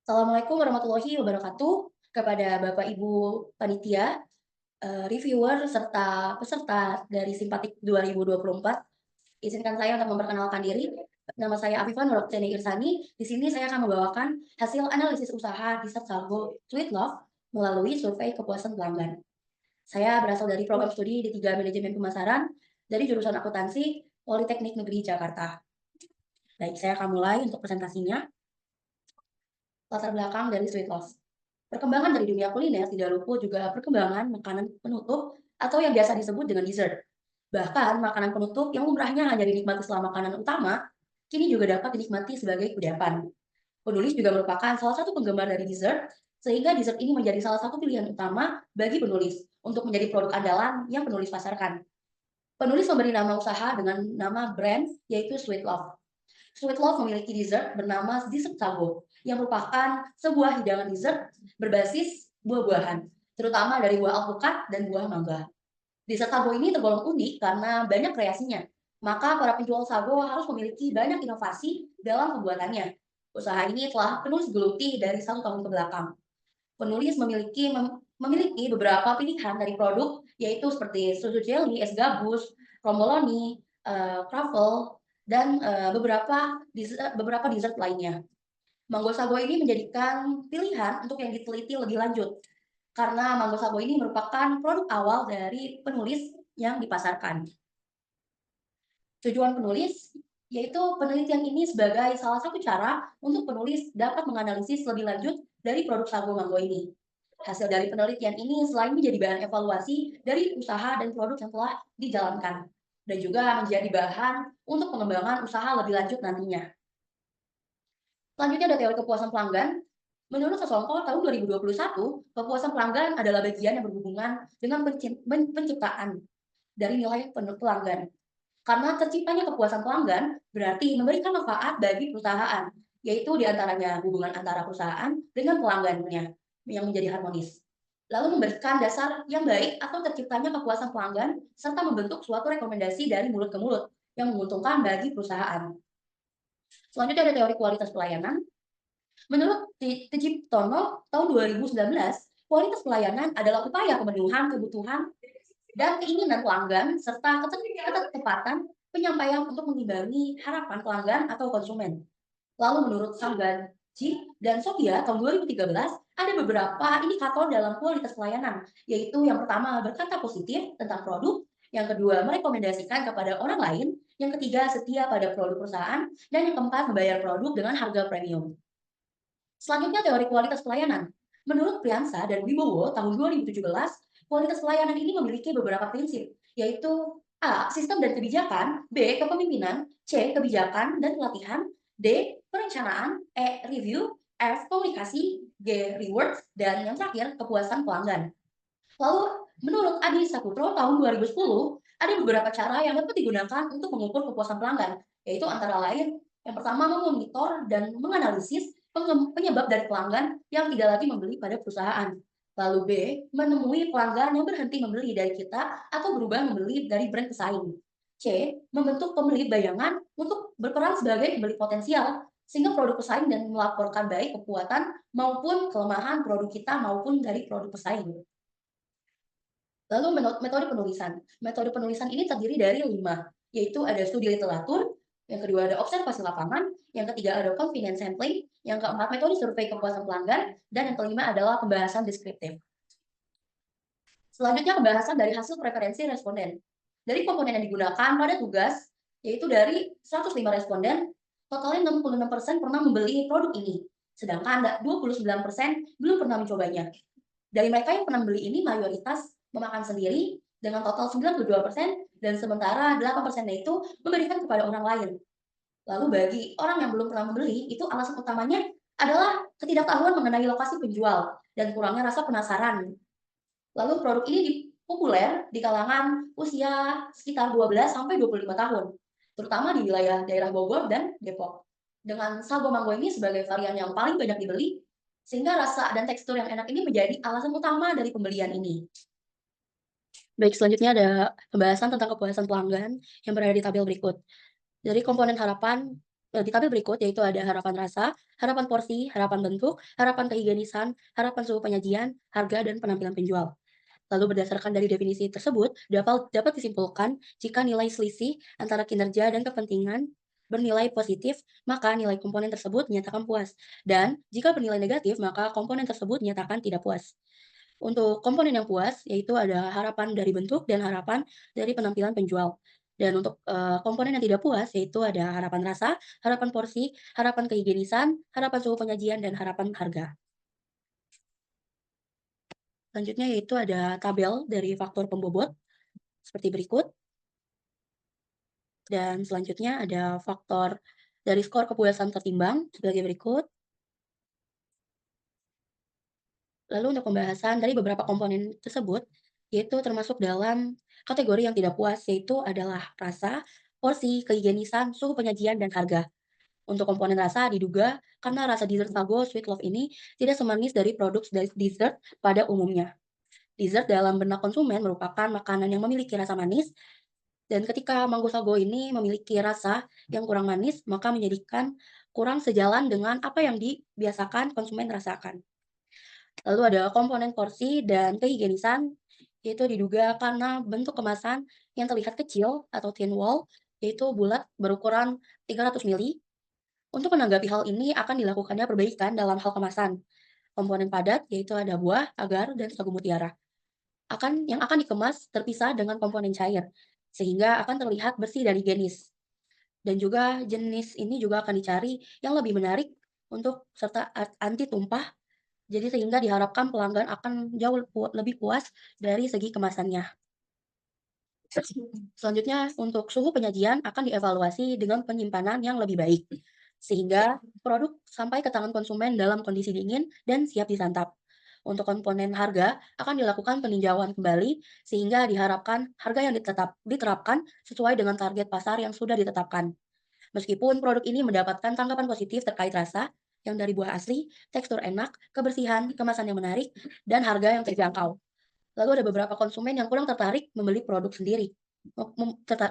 Assalamualaikum warahmatullahi wabarakatuh kepada Bapak Ibu panitia, reviewer serta peserta dari Simpatik 2024. Izinkan saya untuk memperkenalkan diri. Nama saya Afifah Nurrokseni Irsani. Di sini saya akan membawakan hasil analisis usaha di Sargo Sweet Love melalui survei kepuasan pelanggan. Saya berasal dari program studi D3 Manajemen Pemasaran dari jurusan Akuntansi Politeknik Negeri Jakarta. Baik, saya akan mulai untuk presentasinya. Latar belakang dari Sweet Love. Perkembangan dari dunia kuliner tidak luput juga perkembangan makanan penutup atau yang biasa disebut dengan dessert. Bahkan makanan penutup yang umrahnya hanya dinikmati setelah makanan utama, kini juga dapat dinikmati sebagai kudapan. Penulis juga merupakan salah satu penggemar dari dessert, sehingga dessert ini menjadi salah satu pilihan utama bagi penulis untuk menjadi produk andalan yang penulis pasarkan. Penulis memberi nama usaha dengan nama brand, yaitu Sweet Love. Sweet Love memiliki dessert bernama Dessert Sago, yang merupakan sebuah hidangan dessert berbasis buah-buahan, terutama dari buah alpukat dan buah mangga. Dessert sago ini tergolong unik karena banyak kreasinya, maka para penjual sago harus memiliki banyak inovasi dalam pembuatannya. Usaha ini telah penulis geluti dari 1 tahun ke belakang. Penulis memiliki beberapa pilihan dari produk, yaitu seperti susu jelly, es gabus, romboloni, truffle, dan beberapa dessert lainnya. Mango sago ini menjadikan pilihan untuk yang diteliti lebih lanjut, karena mango sago ini merupakan produk awal dari penulis yang dipasarkan. Tujuan penulis yaitu penelitian ini sebagai salah satu cara untuk penulis dapat menganalisis lebih lanjut dari produk sago mango ini. Hasil dari penelitian ini selain menjadi bahan evaluasi dari usaha dan produk yang telah dijalankan, dan juga menjadi bahan untuk pengembangan usaha lebih lanjut nantinya. Selanjutnya ada teori kepuasan pelanggan. Menurut Sosongko tahun 2021, kepuasan pelanggan adalah bagian yang berhubungan dengan penciptaan dari nilai pelanggan. Karena terciptanya kepuasan pelanggan berarti memberikan manfaat bagi perusahaan, yaitu diantaranya hubungan antara perusahaan dengan pelanggannya yang menjadi harmonis. Lalu memberikan dasar yang baik atau terciptanya kepuasan pelanggan, serta membentuk suatu rekomendasi dari mulut ke mulut yang menguntungkan bagi perusahaan. Selanjutnya ada teori kualitas pelayanan. Menurut Tejiptono tahun 2019, kualitas pelayanan adalah upaya pemenuhan kebutuhan dan keinginan pelanggan serta ketepatan penyampaian untuk mengimbangi harapan pelanggan atau konsumen. Lalu menurut Sanggaji dan Sophia tahun 2013, ada beberapa indikator dalam kualitas pelayanan, yaitu yang pertama berkata positif tentang produk, yang kedua merekomendasikan kepada orang lain, yang ketiga setia pada produk perusahaan, dan yang keempat membayar produk dengan harga premium. Selanjutnya teori kualitas pelayanan. Menurut Priyansa dan Wibowo tahun 2017, kualitas pelayanan ini memiliki beberapa prinsip, yaitu A. Sistem dan kebijakan, B. Kepemimpinan, C. Kebijakan dan pelatihan, D. Perencanaan, E. Review, F. Komunikasi, G. Rewards, dan yang terakhir kepuasan pelanggan. Lalu menurut Adi Saputro tahun 2010, ada beberapa cara yang dapat digunakan untuk mengukur kepuasan pelanggan, yaitu antara lain yang pertama memonitor dan menganalisis penyebab dari pelanggan yang tidak lagi membeli pada perusahaan. Lalu B, menemui pelanggan yang berhenti membeli dari kita atau berubah membeli dari brand pesaing. C, membentuk pembeli bayangan untuk berperan sebagai pembeli potensial sehingga produk pesaing dan melaporkan baik kekuatan maupun kelemahan produk kita maupun dari produk pesaing. Lalu metode penulisan. Metode penulisan ini terdiri dari 5, yaitu ada studi literatur, yang kedua ada observasi lapangan, yang ketiga ada convenience sampling, yang keempat metode survei kepuasan pelanggan, dan yang kelima adalah pembahasan deskriptif. Selanjutnya pembahasan dari hasil preferensi responden. Dari komponen yang digunakan pada tugas, yaitu dari 105 responden, totalnya 66% pernah membeli produk ini, sedangkan 29% belum pernah mencobanya. Dari mereka yang pernah membeli ini mayoritas memakan sendiri dengan total 92%, dan sementara 8%-nya itu memberikan kepada orang lain. Lalu bagi orang yang belum pernah membeli, itu alasan utamanya adalah ketidaktahuan mengenai lokasi penjual dan kurangnya rasa penasaran. Lalu produk ini populer di kalangan usia sekitar 12 sampai 25 tahun, terutama di wilayah daerah Bogor dan Depok. Dengan sago mango ini sebagai varian yang paling banyak dibeli, sehingga rasa dan tekstur yang enak ini menjadi alasan utama dari pembelian ini. Baik, selanjutnya ada pembahasan tentang kepuasan pelanggan yang berada di tabel berikut. Dari komponen harapan, di tabel berikut yaitu ada harapan rasa, harapan porsi, harapan bentuk, harapan kehigienisan, harapan suhu penyajian, harga, dan penampilan penjual. Lalu berdasarkan dari definisi tersebut, dapat disimpulkan jika nilai selisih antara kinerja dan kepentingan bernilai positif, maka nilai komponen tersebut dinyatakan puas. Dan jika bernilai negatif, maka komponen tersebut dinyatakan tidak puas. Untuk komponen yang puas, yaitu ada harapan dari bentuk dan harapan dari penampilan penjual. Dan untuk komponen yang tidak puas, yaitu ada harapan rasa, harapan porsi, harapan kehigienisan, harapan suhu penyajian, dan harapan harga. Selanjutnya yaitu ada tabel dari faktor pembobot seperti berikut. Dan selanjutnya ada faktor dari skor kepuasan tertimbang sebagai berikut. Lalu untuk pembahasan dari beberapa komponen tersebut, yaitu termasuk dalam kategori yang tidak puas, yaitu adalah rasa, porsi, kehigienisan, suhu penyajian, dan harga. Untuk komponen rasa diduga karena rasa dessert sago Sweet Love ini tidak semanis dari produk dessert pada umumnya. Dessert dalam benak konsumen merupakan makanan yang memiliki rasa manis, dan ketika Mango Sago ini memiliki rasa yang kurang manis, maka menjadikan kurang sejalan dengan apa yang dibiasakan konsumen rasakan. Lalu ada komponen porsi dan kehigienisan, yaitu diduga karena bentuk kemasan yang terlihat kecil atau thin wall, yaitu bulat berukuran 300 mili. Untuk menanggapi hal ini akan dilakukannya perbaikan dalam hal kemasan. Komponen padat yaitu ada buah, agar, dan sagu mutiara. Yang akan dikemas terpisah dengan komponen cair, sehingga akan terlihat bersih dan higienis. Dan juga jenis ini juga akan dicari yang lebih menarik untuk serta anti tumpah, jadi sehingga diharapkan pelanggan akan jauh lebih puas dari segi kemasannya. Selanjutnya, untuk suhu penyajian akan dievaluasi dengan penyimpanan yang lebih baik, sehingga produk sampai ke tangan konsumen dalam kondisi dingin dan siap disantap. Untuk komponen harga akan dilakukan peninjauan kembali, sehingga diharapkan harga yang diterapkan sesuai dengan target pasar yang sudah ditetapkan. Meskipun produk ini mendapatkan tanggapan positif terkait rasa, yang dari buah asli, tekstur enak, kebersihan, kemasan yang menarik, dan harga yang terjangkau. Lalu ada beberapa konsumen yang kurang tertarik membeli produk sendiri,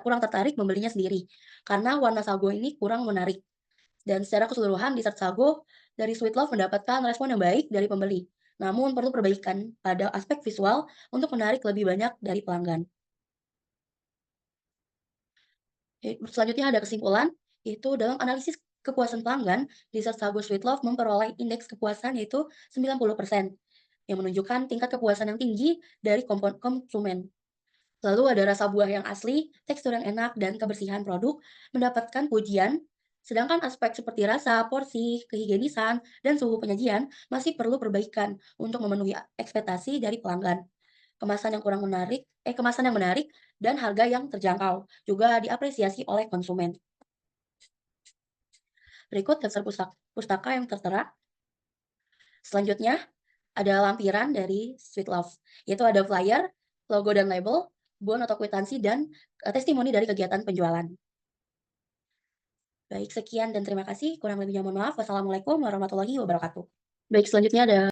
kurang tertarik membelinya sendiri, karena warna sago ini kurang menarik. Dan secara keseluruhan, dessert sago dari Sweet Love mendapatkan respon yang baik dari pembeli. Namun perlu perbaikan pada aspek visual untuk menarik lebih banyak dari pelanggan. Selanjutnya ada kesimpulan, yaitu dalam analisis kepuasan pelanggan, dessert sago Sweet Love memperoleh indeks kepuasan yaitu 90%, yang menunjukkan tingkat kepuasan yang tinggi dari konsumen. Lalu ada rasa buah yang asli, tekstur yang enak, dan kebersihan produk mendapatkan pujian, sedangkan aspek seperti rasa, porsi, kehigienisan, dan suhu penyajian masih perlu perbaikan untuk memenuhi ekspektasi dari pelanggan. Kemasan yang menarik dan harga yang terjangkau juga diapresiasi oleh konsumen. Berikut daftar pustaka yang tertera. Selanjutnya ada lampiran dari Sweet Love, yaitu ada flyer, logo dan label, bon atau kwitansi, dan testimoni dari kegiatan penjualan. Baik, sekian dan terima kasih. Kurang lebihnya mohon maaf. Wassalamualaikum warahmatullahi wabarakatuh. Baik, selanjutnya ada